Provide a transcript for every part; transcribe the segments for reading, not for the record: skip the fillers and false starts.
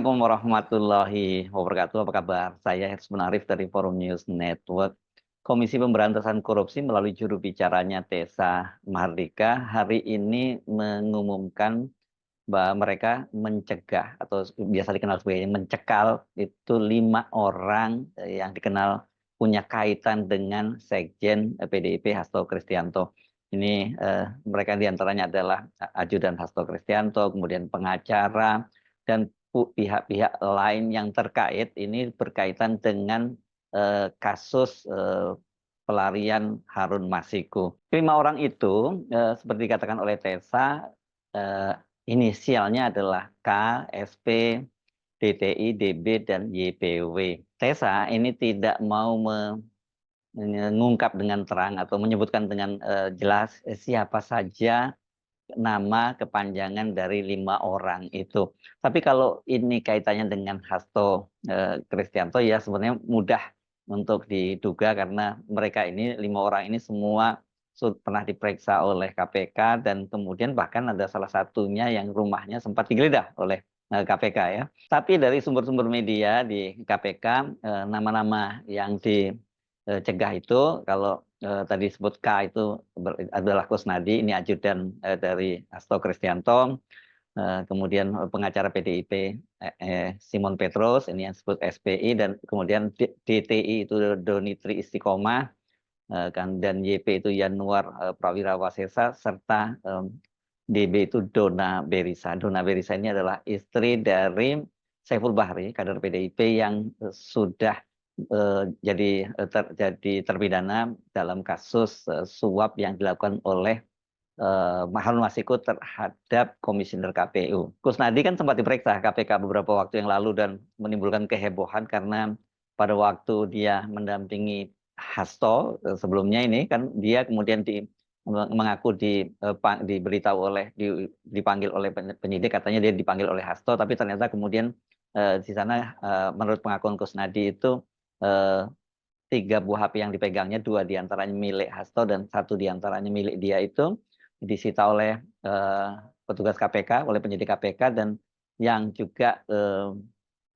Assalamualaikum warahmatullahi wabarakatuh. Apa kabar? Saya Hersman Arif dari Forum News Network. Komisi Pemberantasan Korupsi melalui juru bicaranya Tessa Mahardika hari ini mengumumkan bahwa mereka mencegah atau biasa dikenal sebagai mencekal itu 5 orang yang dikenal punya kaitan dengan Sekjen PDIP Hasto Kristianto. Ini mereka diantaranya adalah ajudan Hasto Kristianto, kemudian pengacara, dan pihak-pihak lain yang terkait ini berkaitan dengan kasus pelarian Harun Masiku. 5 orang itu seperti dikatakan oleh Tessa, inisialnya adalah K, SP, DTI, DB, dan YPW. Tessa ini tidak mau mengungkap dengan terang atau menyebutkan dengan jelas siapa saja nama kepanjangan dari 5 orang itu. Tapi kalau ini kaitannya dengan Hasto Kristianto, ya sebenarnya mudah untuk diduga karena mereka ini 5 orang ini semua pernah diperiksa oleh KPK, dan kemudian bahkan ada salah satunya yang rumahnya sempat digeledah oleh KPK ya. Tapi dari sumber-sumber media di KPK, nama-nama yang dicegah itu, kalau tadi sebut K itu adalah Kusnadi, ini ajudan dari Hasto Kristianto. Kemudian pengacara PDIP Simon Petrus, ini yang disebut SPI, dan kemudian DTI itu Donitri Istiqomah, dan YP itu Yanuar Prawira Wasesa, serta DB itu Dona Berisa. Dona Berisa ini adalah istri dari Saiful Bahri, kader PDIP yang sudah jadi terpidana dalam kasus suap yang dilakukan oleh Harun Masiku terhadap komisioner KPU. Kusnadi kan sempat diperiksa KPK beberapa waktu yang lalu dan menimbulkan kehebohan karena pada waktu dia mendampingi Hasto sebelumnya ini kan dia kemudian mengaku diberitahu dipanggil oleh penyidik, katanya dia dipanggil oleh Hasto, tapi ternyata kemudian di sana menurut pengakuan Kusnadi itu 3 buah HP yang dipegangnya, 2 diantaranya milik Hasto dan 1 diantaranya milik dia, itu disita oleh petugas KPK, oleh penyidik KPK, dan yang juga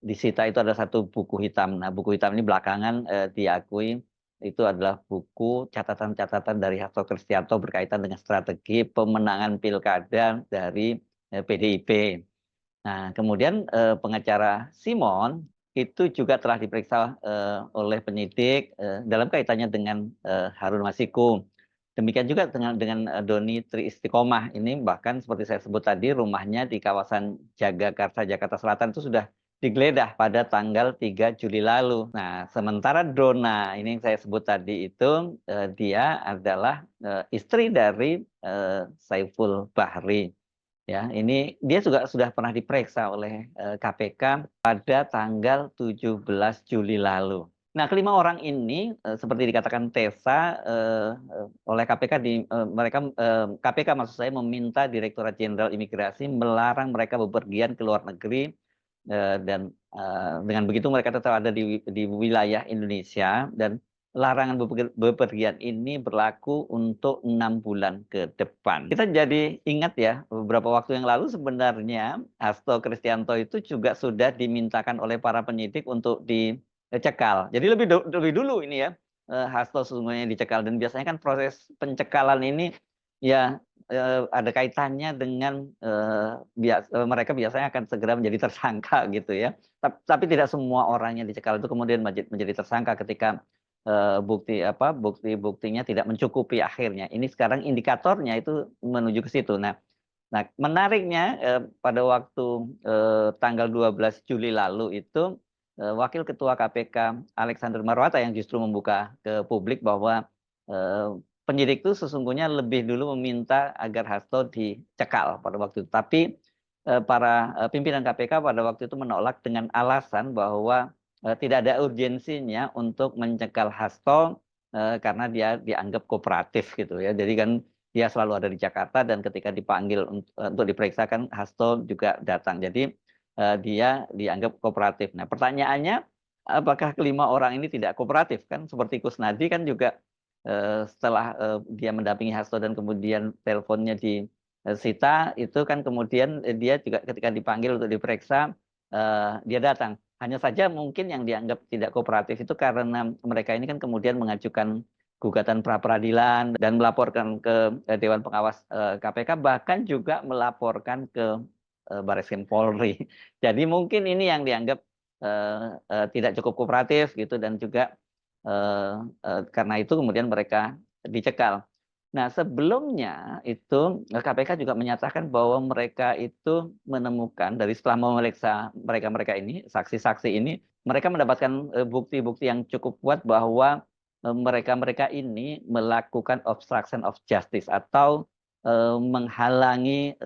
disita itu ada 1 buku hitam. Nah, buku hitam ini belakangan diakui itu adalah buku catatan-catatan dari Hasto Kristianto berkaitan dengan strategi pemenangan pilkada dari PDIP. Nah, kemudian pengacara Simon itu juga telah diperiksa oleh penyidik dalam kaitannya dengan Harun Masiku. Demikian juga dengan Doni Tri Istiqomah. Ini bahkan seperti saya sebut tadi, rumahnya di kawasan Jagakarsa, Jakarta Selatan itu sudah digeledah pada tanggal 3 Juli lalu. Nah, sementara Dona ini yang saya sebut tadi itu dia adalah istri dari Saiful Bahri. Ya, ini dia juga sudah pernah diperiksa oleh KPK pada tanggal 17 Juli lalu. Nah, ke 5 orang ini seperti dikatakan Tessa oleh KPK KPK maksud saya meminta Direktorat Jenderal Imigrasi melarang mereka bepergian ke luar negeri, dan dengan begitu mereka tetap ada di wilayah Indonesia, dan larangan bepergian ini berlaku untuk 6 bulan ke depan. Kita jadi ingat ya, beberapa waktu yang lalu sebenarnya Hasto Kristianto itu juga sudah dimintakan oleh para penyidik untuk dicekal. Jadi lebih dulu ini ya, Hasto sesungguhnya dicekal, dan biasanya kan proses pencekalan ini ya ada kaitannya dengan mereka biasanya akan segera menjadi tersangka gitu ya. Tapi tidak semua orang yang dicekal itu kemudian menjadi tersangka ketika bukti-buktinya tidak mencukupi akhirnya. Ini sekarang indikatornya itu menuju ke situ. Nah, menariknya pada waktu tanggal 12 Juli lalu itu Wakil Ketua KPK Alexander Marwata yang justru membuka ke publik bahwa penyidik itu sesungguhnya lebih dulu meminta agar Hasto dicekal pada waktu itu. Tapi para pimpinan KPK pada waktu itu menolak dengan alasan bahwa tidak ada urgensinya untuk mencekal Hasto karena dia dianggap kooperatif gitu ya. Jadi kan dia selalu ada di Jakarta, dan ketika dipanggil untuk diperiksakan Hasto juga datang. Jadi dia dianggap kooperatif. Nah, pertanyaannya apakah ke 5 orang ini tidak kooperatif? Kan seperti Kusnadi kan juga setelah dia mendampingi Hasto dan kemudian teleponnya disita, itu kan kemudian dia juga ketika dipanggil untuk diperiksa dia datang. Hanya saja mungkin yang dianggap tidak kooperatif itu karena mereka ini kan kemudian mengajukan gugatan pra-peradilan dan melaporkan ke Dewan Pengawas KPK, bahkan juga melaporkan ke Bareskrim Polri. Jadi mungkin ini yang dianggap tidak cukup kooperatif gitu, dan juga karena itu kemudian mereka dicekal. Nah, sebelumnya itu KPK juga menyatakan bahwa mereka itu menemukan dari setelah memeriksa mereka-mereka ini, saksi-saksi ini, mereka mendapatkan bukti-bukti yang cukup kuat bahwa mereka-mereka ini melakukan obstruction of justice atau menghalangi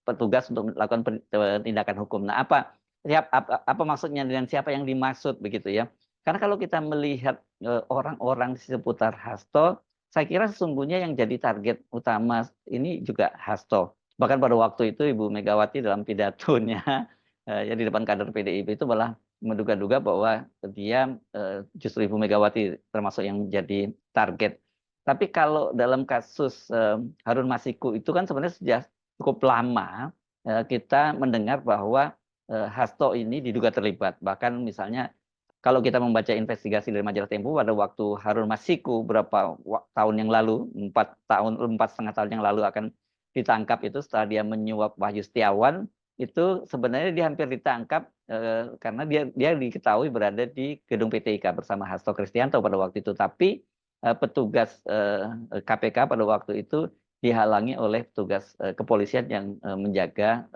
petugas untuk melakukan tindakan hukum. Nah, apa maksudnya dan siapa yang dimaksud begitu ya? Karena kalau kita melihat orang-orang di seputar Hasto, saya kira sesungguhnya yang jadi target utama ini juga Hasto. Bahkan pada waktu itu Ibu Megawati dalam pidatonya ya di depan kader PDIP itu malah menduga-duga bahwa dia justru Ibu Megawati termasuk yang menjadi target. Tapi kalau dalam kasus Harun Masiku itu kan sebenarnya sudah cukup lama kita mendengar bahwa Hasto ini diduga terlibat. Bahkan misalnya kalau kita membaca investigasi dari majalah Tempo pada waktu Harun Masiku berapa tahun yang lalu, 4,5 tahun yang lalu akan ditangkap itu setelah dia menyuap Wahyu Setiawan, itu sebenarnya dia hampir ditangkap karena dia diketahui berada di gedung PTIK bersama Hasto Kristianto pada waktu itu. Tapi petugas KPK pada waktu itu dihalangi oleh petugas kepolisian yang menjaga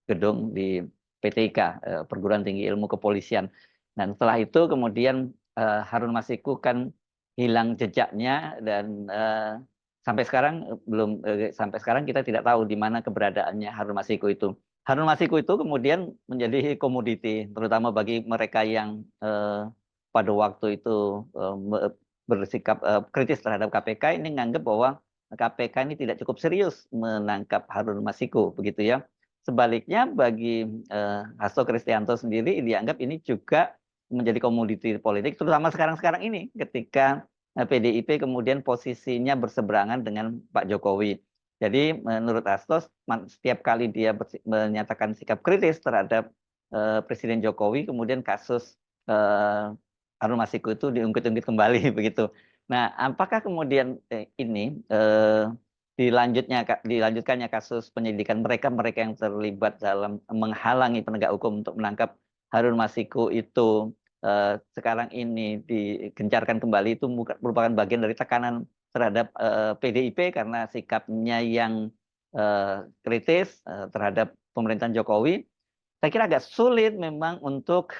gedung di PTIK, Perguruan Tinggi Ilmu Kepolisian. Dan setelah itu kemudian Harun Masiku kan hilang jejaknya, dan sampai sekarang kita tidak tahu di mana keberadaannya Harun Masiku itu. Harun Masiku itu kemudian menjadi komoditi, terutama bagi mereka yang pada waktu itu bersikap kritis terhadap KPK, ini menganggap bahwa KPK ini tidak cukup serius menangkap Harun Masiku, begitu ya. Sebaliknya bagi Hasto Kristianto sendiri dianggap ini juga menjadi komoditi politik, terutama sekarang-sekarang ini ketika PDIP kemudian posisinya berseberangan dengan Pak Jokowi. Jadi menurut Hasto setiap kali dia menyatakan sikap kritis terhadap Presiden Jokowi, kemudian kasus Harun Masiku itu diungkit-ungkit kembali begitu. Nah, apakah kemudian ini dilanjutkannya kasus penyelidikan mereka yang terlibat dalam menghalangi penegak hukum untuk menangkap Harun Masiku itu sekarang ini digencarkan kembali, itu merupakan bagian dari tekanan terhadap PDIP karena sikapnya yang kritis terhadap pemerintahan Jokowi. Saya kira agak sulit memang untuk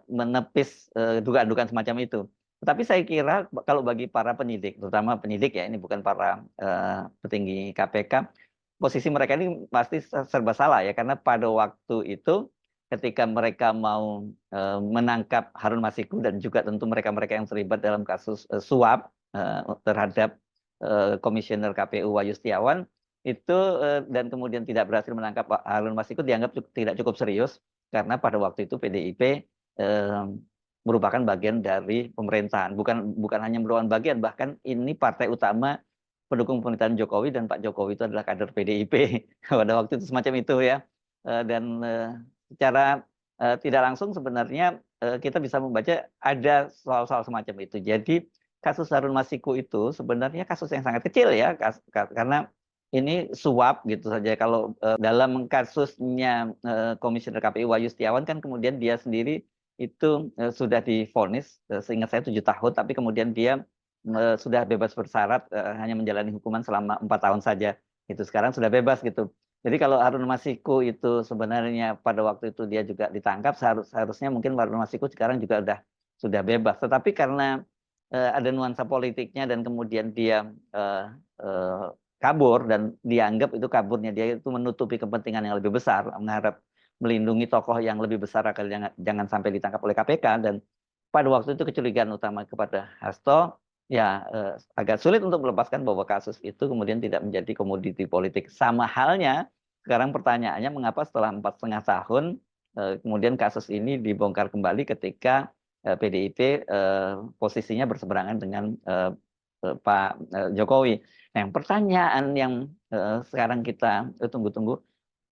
menepis dugaan-dugaan semacam itu. Tetapi saya kira kalau bagi para penyidik, terutama penyidik ya, ini bukan para petinggi KPK, posisi mereka ini pasti serba salah ya, karena pada waktu itu ketika mereka mau menangkap Harun Masiku dan juga tentu mereka-mereka yang terlibat dalam kasus suap terhadap Komisioner KPU Wahyu Setiawan itu dan kemudian tidak berhasil menangkap Harun Masiku, dianggap tidak cukup serius karena pada waktu itu PDIP merupakan bagian dari pemerintahan, bukan hanya merupakan bagian, bahkan ini partai utama pendukung pemerintahan Jokowi, dan Pak Jokowi itu adalah kader PDIP pada waktu itu, semacam itu ya. Dan secara tidak langsung sebenarnya kita bisa membaca ada soal-soal semacam itu. Jadi kasus Harun Masiku itu sebenarnya kasus yang sangat kecil ya, karena ini suap gitu saja. Kalau dalam kasusnya Komisioner KPU Wahyu Setiawan kan kemudian dia sendiri itu sudah divonis seingat saya 7 tahun, tapi kemudian dia sudah bebas bersyarat, hanya menjalani hukuman selama 4 tahun saja. Itu sekarang sudah bebas gitu. Jadi kalau Harun Masiku itu sebenarnya pada waktu itu dia juga ditangkap, seharusnya mungkin Harun Masiku sekarang juga sudah bebas. Tetapi karena ada nuansa politiknya dan kemudian dia kabur, dan dianggap itu kaburnya dia itu menutupi kepentingan yang lebih besar, mengharap melindungi tokoh yang lebih besar agar jangan sampai ditangkap oleh KPK, dan pada waktu itu kecurigaan utama kepada Hasto, ya agak sulit untuk melepaskan bahwa kasus itu kemudian tidak menjadi komoditi politik. Sama halnya sekarang pertanyaannya, mengapa setelah 4,5 tahun kemudian kasus ini dibongkar kembali ketika PDIP posisinya berseberangan dengan Pak Jokowi. Nah, yang pertanyaan yang sekarang kita tunggu-tunggu,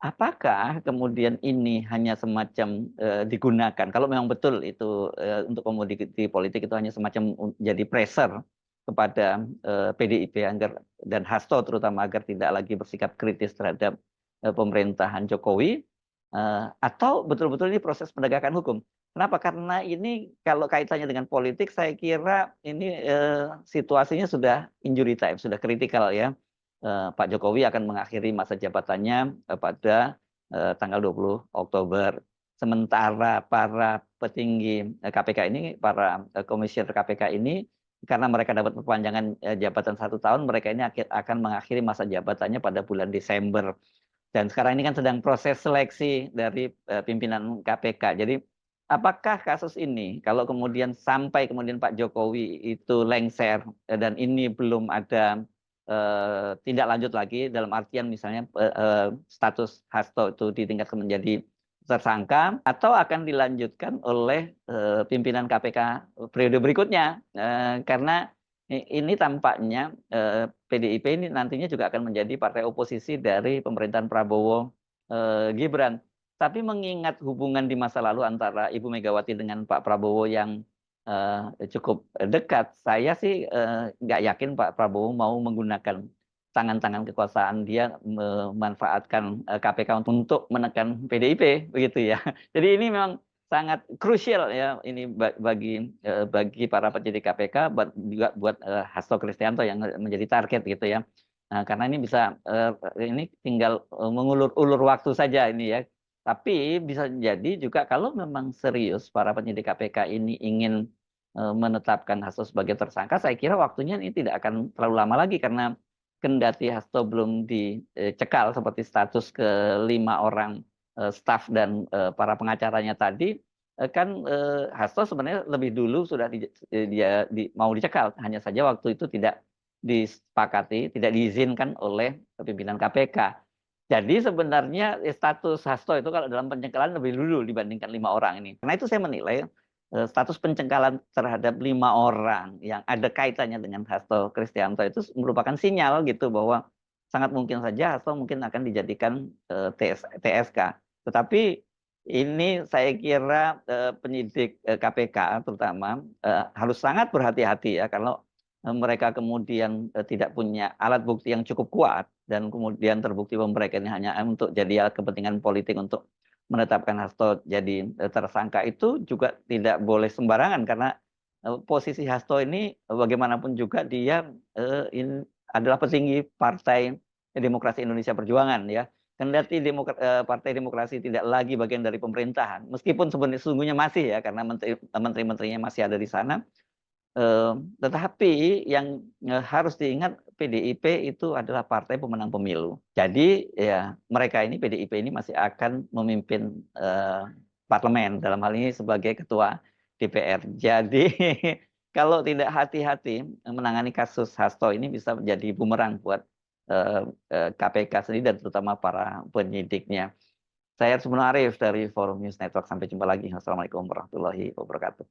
apakah kemudian ini hanya semacam digunakan, kalau memang betul itu untuk komoditi politik itu hanya semacam jadi pressure kepada PDIP agar dan Hasto terutama agar tidak lagi bersikap kritis terhadap pemerintahan Jokowi, atau betul-betul ini proses penegakan hukum. Kenapa? Karena ini kalau kaitannya dengan politik, saya kira ini situasinya sudah injury time, sudah kritikal ya. Pak Jokowi akan mengakhiri masa jabatannya pada tanggal 20 Oktober. Sementara para petinggi KPK ini, para komisioner KPK ini, karena mereka dapat perpanjangan jabatan 1 tahun, mereka ini akan mengakhiri masa jabatannya pada bulan Desember. Dan sekarang ini kan sedang proses seleksi dari pimpinan KPK. Jadi apakah kasus ini, kalau kemudian sampai kemudian Pak Jokowi itu lengser dan ini belum ada tindak lanjut lagi, dalam artian misalnya status Hasto itu ditingkatkan menjadi tersangka, atau akan dilanjutkan oleh pimpinan KPK periode berikutnya, karena ini tampaknya PDIP ini nantinya juga akan menjadi partai oposisi dari pemerintahan Prabowo Gibran. Tapi mengingat hubungan di masa lalu antara Ibu Megawati dengan Pak Prabowo yang cukup dekat, saya sih nggak yakin Pak Prabowo mau menggunakan tangan-tangan kekuasaan dia memanfaatkan KPK untuk menekan PDIP begitu ya. Jadi ini memang sangat krusial ya ini bagi para penyidik KPK, juga buat Hasto Kristianto yang menjadi target gitu ya. Nah, karena ini bisa ini tinggal mengulur-ulur waktu saja ini ya. Tapi bisa jadi juga kalau memang serius para penyidik KPK ini ingin menetapkan Hasto sebagai tersangka, saya kira waktunya ini tidak akan terlalu lama lagi, karena kendati Hasto belum dicekal seperti status kelima orang staf dan para pengacaranya tadi, kan Hasto sebenarnya lebih dulu sudah mau dicekal, hanya saja waktu itu tidak disepakati, tidak diizinkan oleh pimpinan KPK. Jadi sebenarnya status Hasto itu kalau dalam pencekalan lebih dulu dibandingkan 5 orang ini. Karena itu saya menilai status pencekalan terhadap 5 orang yang ada kaitannya dengan Hasto Kristianto itu merupakan sinyal gitu bahwa sangat mungkin saja Hasto mungkin akan dijadikan TSK. Tetapi ini saya kira penyidik KPK terutama harus sangat berhati-hati ya, kalau mereka kemudian tidak punya alat bukti yang cukup kuat dan kemudian terbukti bahwa mereka ini hanya untuk jadi kepentingan politik untuk menetapkan Hasto jadi tersangka, itu juga tidak boleh sembarangan, karena posisi Hasto ini bagaimanapun juga dia adalah petinggi Partai Demokrasi Indonesia Perjuangan ya. Kendati Partai Demokrasi tidak lagi bagian dari pemerintahan, meskipun sesungguhnya masih ya, karena menteri-menterinya masih ada di sana. Tetapi yang harus diingat, PDIP itu adalah partai pemenang pemilu. Jadi ya mereka ini, PDIP ini masih akan memimpin parlemen, dalam hal ini sebagai ketua DPR. Jadi kalau tidak hati-hati menangani kasus Hasto ini bisa menjadi bumerang buat KPK sendiri dan terutama para penyidiknya. Saya Arsman Arif dari Forum News Network. Sampai jumpa lagi. Wassalamualaikum warahmatullahi wabarakatuh.